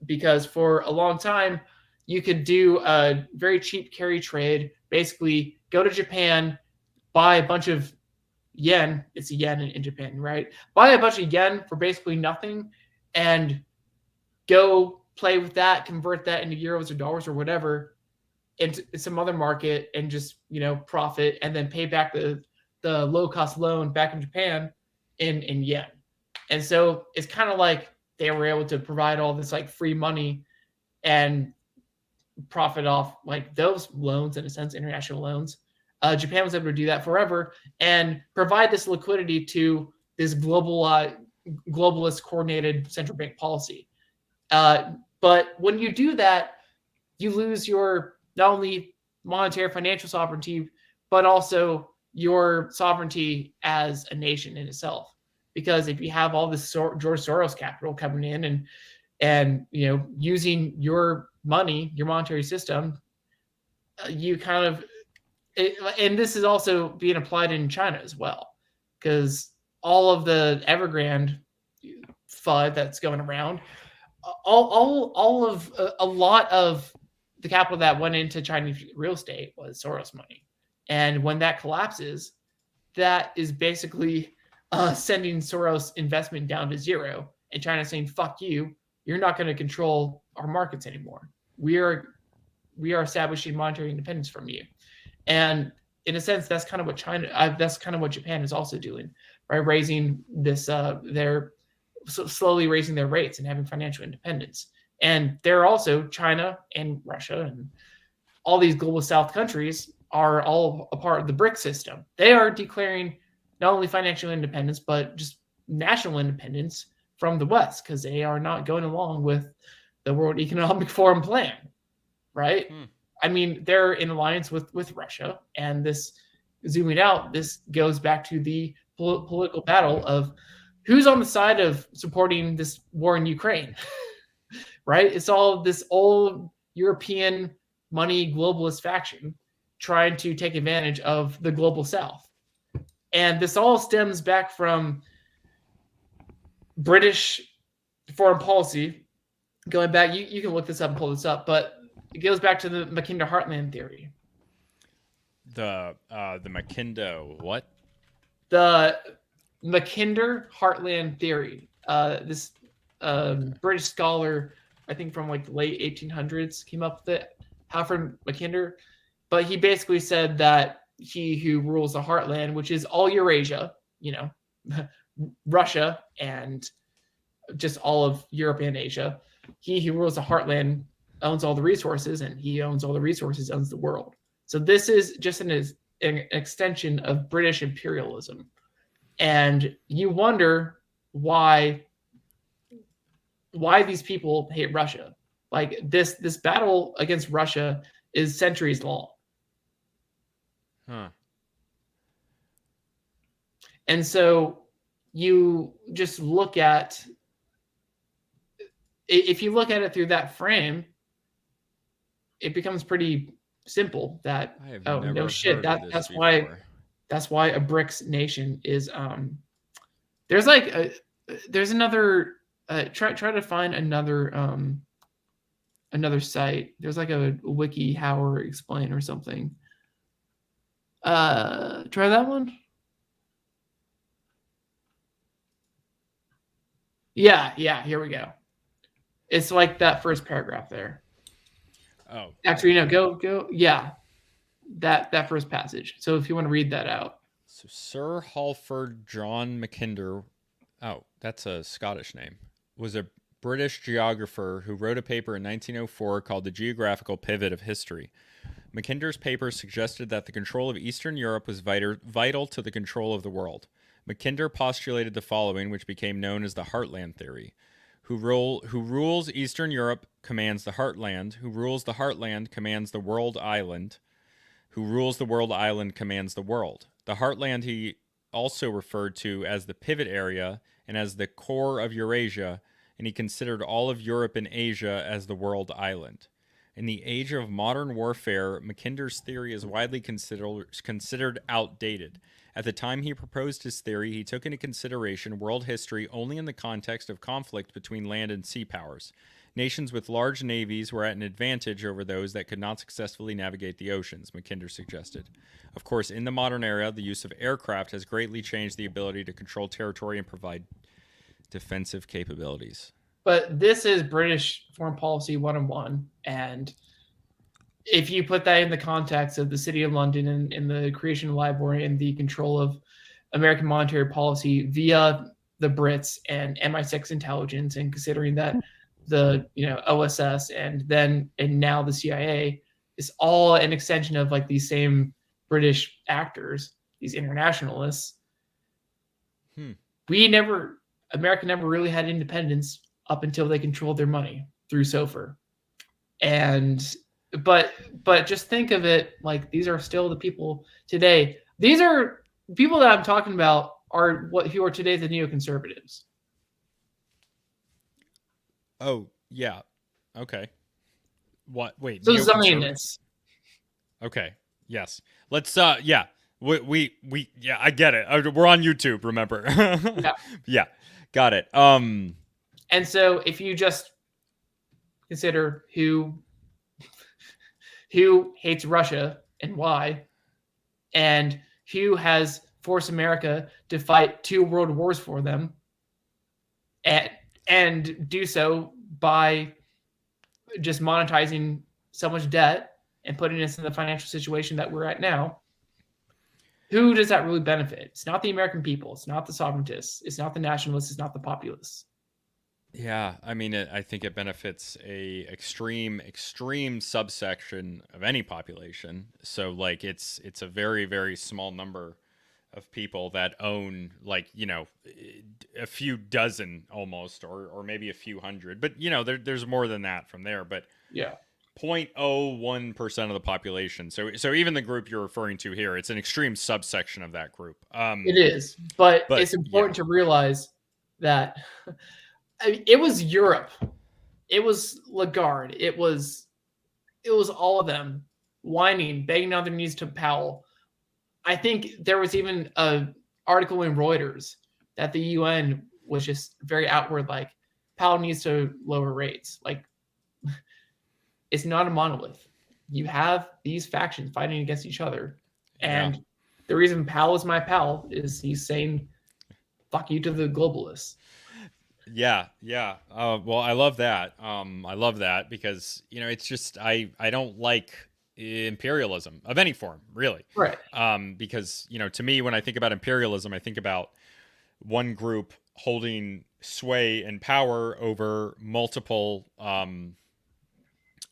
because for a long time, you could do a very cheap carry trade, basically go to Japan, buy a bunch of yen, it's a yen in Japan, right? Buy a bunch of yen for basically nothing and go play with that, convert that into euros or dollars or whatever into some other market and just, profit, and then pay back the low cost loan back in Japan in yen. And so it's kind of like they were able to provide all this like free money and profit off like those loans, in a sense, international loans. Japan was able to do that forever and provide this liquidity to this globalist coordinated central bank policy. But when you do that, you lose your not only monetary financial sovereignty, but also your sovereignty as a nation in itself. Because if you have all this George Soros capital coming in and using your money, your monetary system, you kind of, and this is also being applied in China as well, because all of the Evergrande FUD that's going around, all of a lot of the capital that went into Chinese real estate was Soros money. And when that collapses, that is basically sending Soros investment down to zero, and China saying, fuck you, you're not going to control our markets anymore. We are establishing monetary independence from you. And in a sense, that's kind of what that's kind of what Japan is also doing, by raising this, they're slowly raising their rates and having financial independence. And they're also, China and Russia and all these global South countries are all a part of the BRIC system. They are declaring not only financial independence, but just national independence from the West, because they are not going along with the World Economic Forum plan, right? I mean, they're in alliance with Russia, and this, zooming out, this goes back to the political battle of who's on the side of supporting this war in Ukraine, right? It's all this old European money globalist faction trying to take advantage of the global South. And this all stems back from British foreign policy. Going back, you can look this up and pull this up, but it goes back to the Mackinder Heartland theory. The Mackinder what? The Mackinder Heartland theory. This British scholar, I think from like the late 1800s, came up with it. Alfred Mackinder, but he basically said that he who rules the heartland, which is all Eurasia, Russia and just all of Europe and Asia, he who rules the heartland owns all the resources, and he owns all the resources, owns the world. So this is just an extension of British imperialism. And you wonder why these people hate Russia. Like this battle against Russia is centuries long. And so you just look at, if you look at it through that frame, it becomes pretty simple that, oh no shit, that's why a BRICS nation is there's another try to find another site. There's like a wiki how or explain or something. Try that one. Yeah, here we go. It's like that first paragraph there. Oh. Actually, go. Yeah. That first passage. So if you want to read that out. So Sir Halford John Mackinder, oh, that's a Scottish name, was a British geographer who wrote a paper in 1904 called The Geographical Pivot of History. Mackinder's paper suggested that the control of Eastern Europe was vital to the control of the world. Mackinder postulated the following, which became known as the Heartland Theory. Who rules Eastern Europe commands the Heartland. Who rules the Heartland commands the world island. Who rules the world island commands the world. The Heartland he also referred to as the pivot area and as the core of Eurasia, and he considered all of Europe and Asia as the world island. In the age of modern warfare, Mackinder's theory is widely considered outdated. At the time he proposed his theory, he took into consideration world history only in the context of conflict between land and sea powers. Nations with large navies were at an advantage over those that could not successfully navigate the oceans, Mackinder suggested. Of course, in the modern era, the use of aircraft has greatly changed the ability to control territory and provide defensive capabilities. But this is British foreign policy 101. And if you put that in the context of the City of London and the creation of LIBOR and the control of American monetary policy via the Brits and MI6 intelligence, and considering that the OSS and now the CIA is all an extension of like these same British actors, these internationalists. America never really had independence up until they controlled their money through SOFR. But just think of it like these are still the people today. These are people that I'm talking about who are today the neoconservatives. Oh, yeah. Okay. What? Wait. So Zionists. Okay. Yes. Let's yeah. We yeah, I get it. We're on YouTube, remember? Yeah. Yeah. Got it. And so if you just consider who hates Russia and why, and who has forced America to fight 2 world wars for them, and do so by just monetizing so much debt and putting us in the financial situation that we're at now, who does that really benefit? It's not the American people. It's not the sovereigntists. It's not the nationalists. It's not the populists. Yeah, I mean, I think it benefits a extreme subsection of any population. So, like, it's a very, very small number of people that own, like, a few dozen almost, or maybe a few hundred. But there's more than that from there. But yeah, 0.01% of the population. So even the group you're referring to here, it's an extreme subsection of that group. It is, but it's important to realize that. It was Europe. It was Lagarde. It was all of them whining, begging on their knees to Powell. I think there was even an article in Reuters that the UN was just very outward, like Powell needs to lower rates. Like, it's not a monolith. You have these factions fighting against each other. And the reason Powell is my pal is he's saying, fuck you to the globalists. Yeah. Well, I love that. I love that because it's just I don't like imperialism of any form, really. Right. Because to me, when I think about imperialism, I think about one group holding sway and power over multiple diverse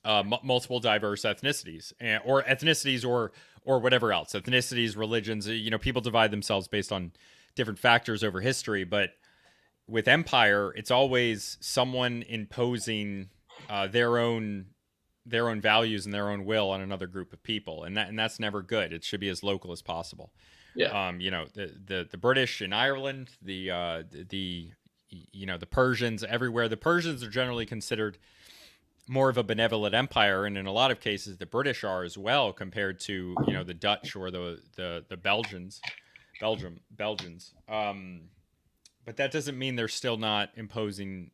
ethnicities or ethnicities or whatever else, ethnicities, religions. People divide themselves based on different factors over history, but with empire, it's always someone imposing their own values and their own will on another group of people, and that's never good. It should be as local as possible. Yeah. The British in Ireland, the Persians everywhere. The Persians are generally considered more of a benevolent empire, and in a lot of cases, the British are as well compared to the Dutch or the Belgians. But that doesn't mean they're still not imposing,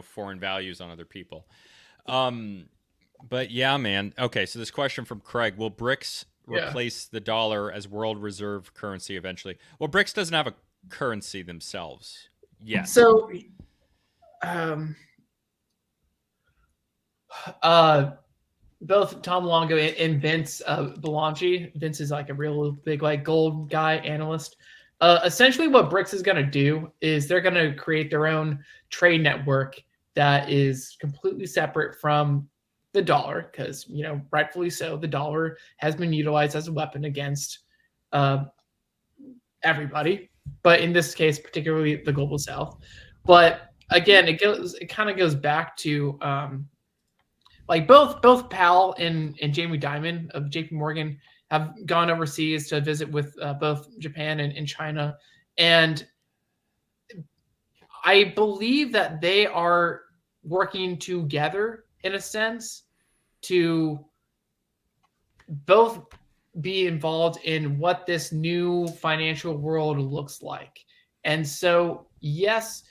foreign values on other people. But yeah, man. Okay, so this question from Craig: will BRICS replace the dollar as world reserve currency eventually? Well, BRICS doesn't have a currency themselves yet. So, both Tom Longo and Vince Belanci. Vince is like a real big like gold guy analyst. Essentially, what BRICS is going to do is they're going to create their own trade network that is completely separate from the dollar, because rightfully so, the dollar has been utilized as a weapon against everybody, but in this case, particularly the global South. But again, it kind of goes back to like both Powell and Jamie Dimon of JP Morgan have gone overseas to visit with both Japan and China. And I believe that they are working together in a sense to both be involved in what this new financial world looks like. And so, yes,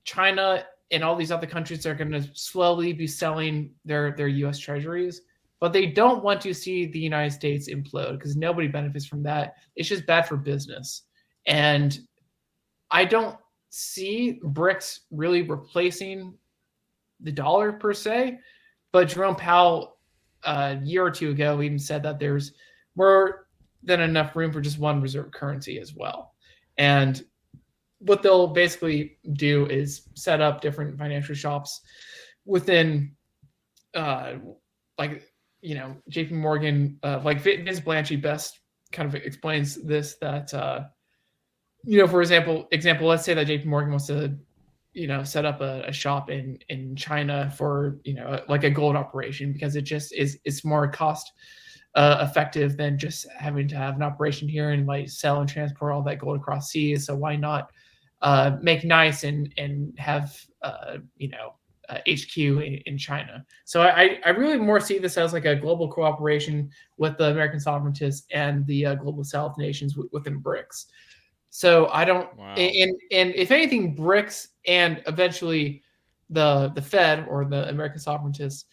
China and all these other countries are going to slowly be selling their U.S. treasuries, but they don't want to see the United States implode because nobody benefits from that. It's just bad for business. And I don't see BRICS really replacing the dollar per se, but Jerome Powell a year or two ago even said that there's more than enough room for just one reserve currency as well. And what they'll basically do is set up different financial shops within, like, you know, JP Morgan, like Vince Blanchie best kind of explains this, that, you know, for example, let's say that JP Morgan wants to, you know, set up a shop in China for, you know, like a gold operation, because it just it's more cost effective than just having to have an operation here and like sell and transport all that gold across seas. So why not make nice and have you know, HQ in China? So I really more see this as like a global cooperation with the American sovereigntists and the global South nations within BRICS. So I don't, Wow. and if anything, BRICS and eventually the Fed or the American sovereigntists,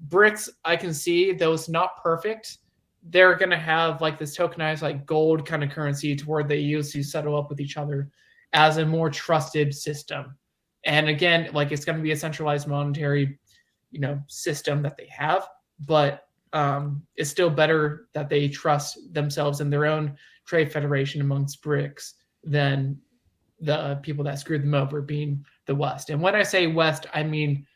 BRICS, I can see, though it's not perfect, they're going to have like this tokenized like gold kind of currency to where they use to settle up with each other as a more trusted system. And again, like it's going to be a centralized monetary, you know, system that they have, but it's still better that they trust themselves and their own trade federation amongst BRICS than the people that screwed them over, being the West. And when I say West, I mean,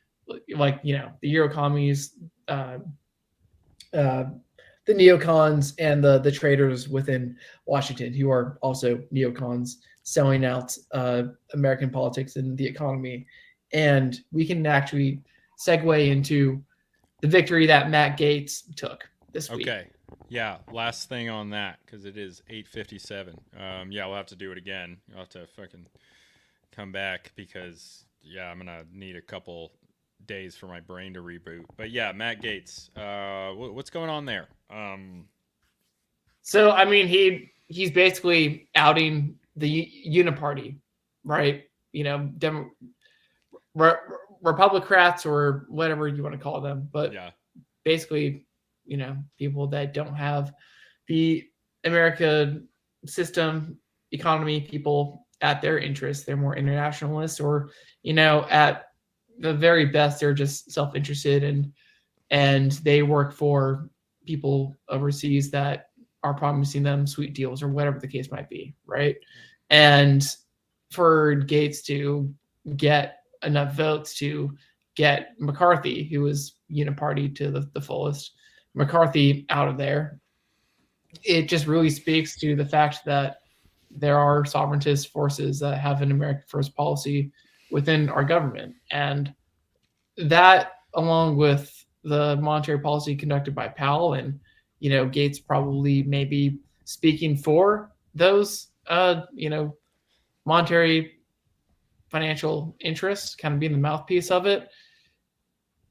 like, you know, the Euro commies, the neocons, and the traders within Washington, who are also neocons selling out American politics and the economy. And we can actually segue into the victory that Matt Gaetz took this week. Okay. Yeah, last thing on that, because it is 8:57. Yeah, we'll have to do it again. You'll have to fucking come back because, yeah, I'm going to need a couple days for my brain to reboot. But yeah, Matt Gaetz, what's going on there? So, I mean, he's basically outing the Uniparty, right? You know, Republicrats or whatever you want to call them. But yeah, basically, you know, people that don't have the America system, economy, people at their interests. They're more internationalists, or, you know, at the very best, they're just self-interested, and they work for people overseas that are promising them sweet deals or whatever the case might be, right? And for Gaetz to get enough votes to get McCarthy, who was uniparty to the fullest, McCarthy out of there, it just really speaks to the fact that there are sovereigntist forces that have an American first policy within our government. And that, along with the monetary policy conducted by Powell, and, you know, Gaetz probably maybe speaking for those, you know, monetary financial interests, kind of being the mouthpiece of it,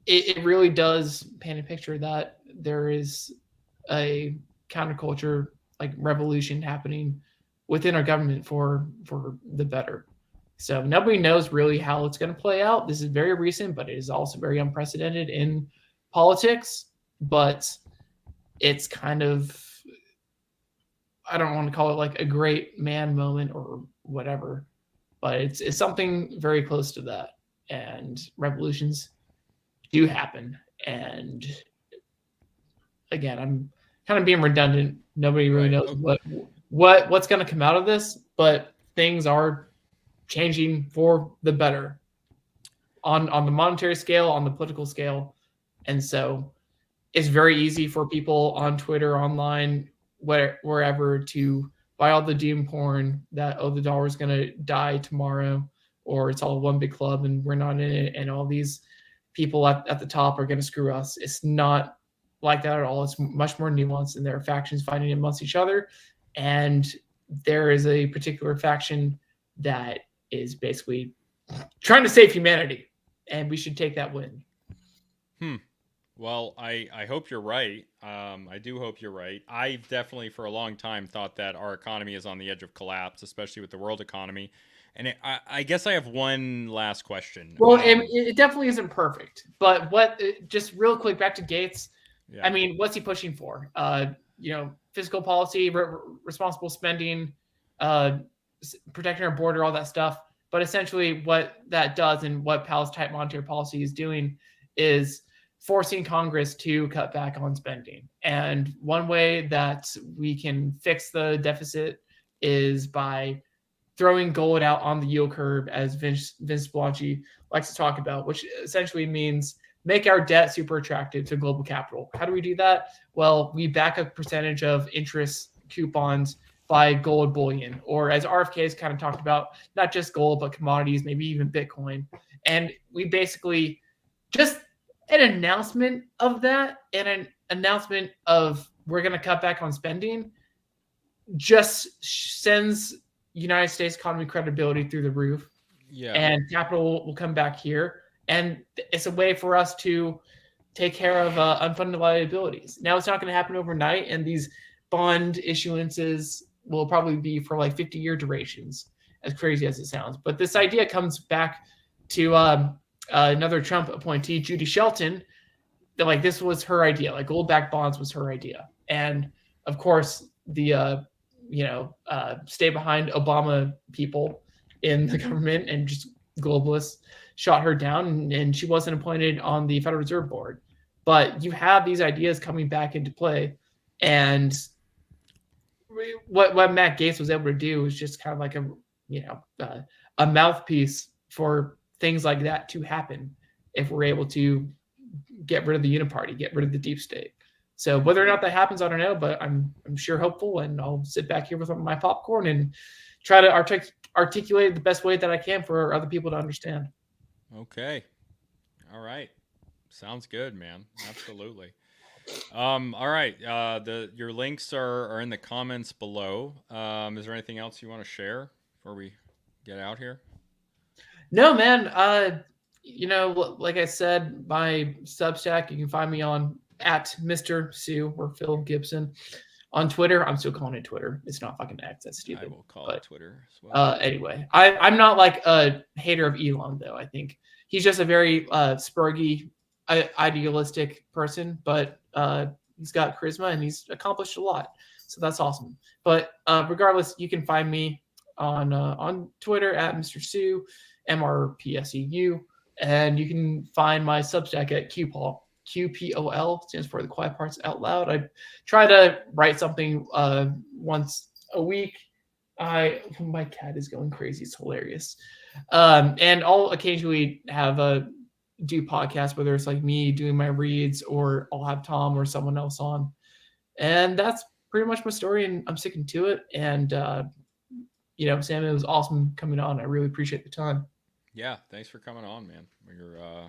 it really does paint a picture that there is a counterculture, like revolution, happening within our government for the better. So nobody knows really how it's going to play out. This is very recent, but it is also very unprecedented in politics. But it's kind of, I don't want to call it like a great man moment or whatever, but it's something very close to that. And revolutions do happen. And again, I'm kind of being redundant. Nobody really knows what's going to come out of this, but things are changing for the better on the monetary scale, on the political scale. And so it's very easy for people on Twitter, online, wherever, to buy all the doom porn that, oh, the dollar is going to die tomorrow, or it's all one big club and we're not in it, and all these people at the top are going to screw us. It's not like that at all. It's much more nuanced, and there are factions fighting amongst each other. And there is a particular faction that is basically trying to save humanity, and we should take that win. Well, I hope you're right. I do hope you're right. I've definitely for a long time thought that our economy is on the edge of collapse, especially with the world economy. And I guess I have one last question. Well, it definitely isn't perfect, but just real quick back to Gates. Yeah. I mean, what's he pushing for? Fiscal policy, responsible spending, protecting our border, all that stuff. But essentially what that does and what Powell's tight monetary policy is doing is forcing Congress to cut back on spending. And one way that we can fix the deficit is by throwing gold out on the yield curve, as Vince Blanchi likes to talk about, which essentially means make our debt super attractive to global capital. How do we do that? Well, we back a percentage of interest coupons by gold bullion, or as RFK has kind of talked about, not just gold, but commodities, maybe even Bitcoin. And we basically just an announcement of that and an announcement of we're going to cut back on spending just sends United States economy credibility through the roof. Yeah. And capital will come back here. And it's a way for us to take care of unfunded liabilities. Now, it's not going to happen overnight, and these bond issuances will probably be for like 50-year durations, as crazy as it sounds. But this idea comes back to another Trump appointee, Judy Shelton, that like this was her idea, like gold-backed bonds was her idea. And of course, the stay behind Obama people in the government and just globalists shot her down, and she wasn't appointed on the Federal Reserve Board. But you have these ideas coming back into play, and what Matt Gaetz was able to do is just kind of like a mouthpiece for things like that to happen if we're able to get rid of the uniparty, get rid of the deep state. So whether or not that happens, I don't know, but I'm sure hopeful, and I'll sit back here with my popcorn and try to articulate the best way that I can for other people to understand. Okay. All right. Sounds good, man. Absolutely. All right. Your links are in the comments below. Is there anything else you want to share before we get out here? No, man. Like I said, my Substack, you can find me on at Mr. Sue or Phil Gibson. On Twitter, I'm still calling it Twitter. It's not fucking X. That's stupid. I will call it Twitter as well. Anyway, I'm not like a hater of Elon, though. I think he's just a very spurgy, idealistic person, but he's got charisma and he's accomplished a lot. So that's awesome. But regardless, you can find me on Twitter at Mr. Sue, MRPSEU, and you can find my Substack at QPOL. QPOL stands for the quiet parts out loud. I try to write something once a week. My cat is going crazy. It's hilarious. And I'll occasionally have do podcasts, whether it's like me doing my reads or I'll have Tom or someone else on. And that's pretty much my story, and I'm sticking to it. And Sam, it was awesome coming on. I really appreciate the time. Yeah, thanks for coming on, man. We're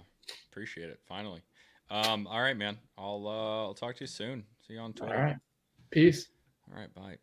appreciate it. Finally. All right, man. I'll talk to you soon. See you on Twitter. All right. Peace. All right, bye.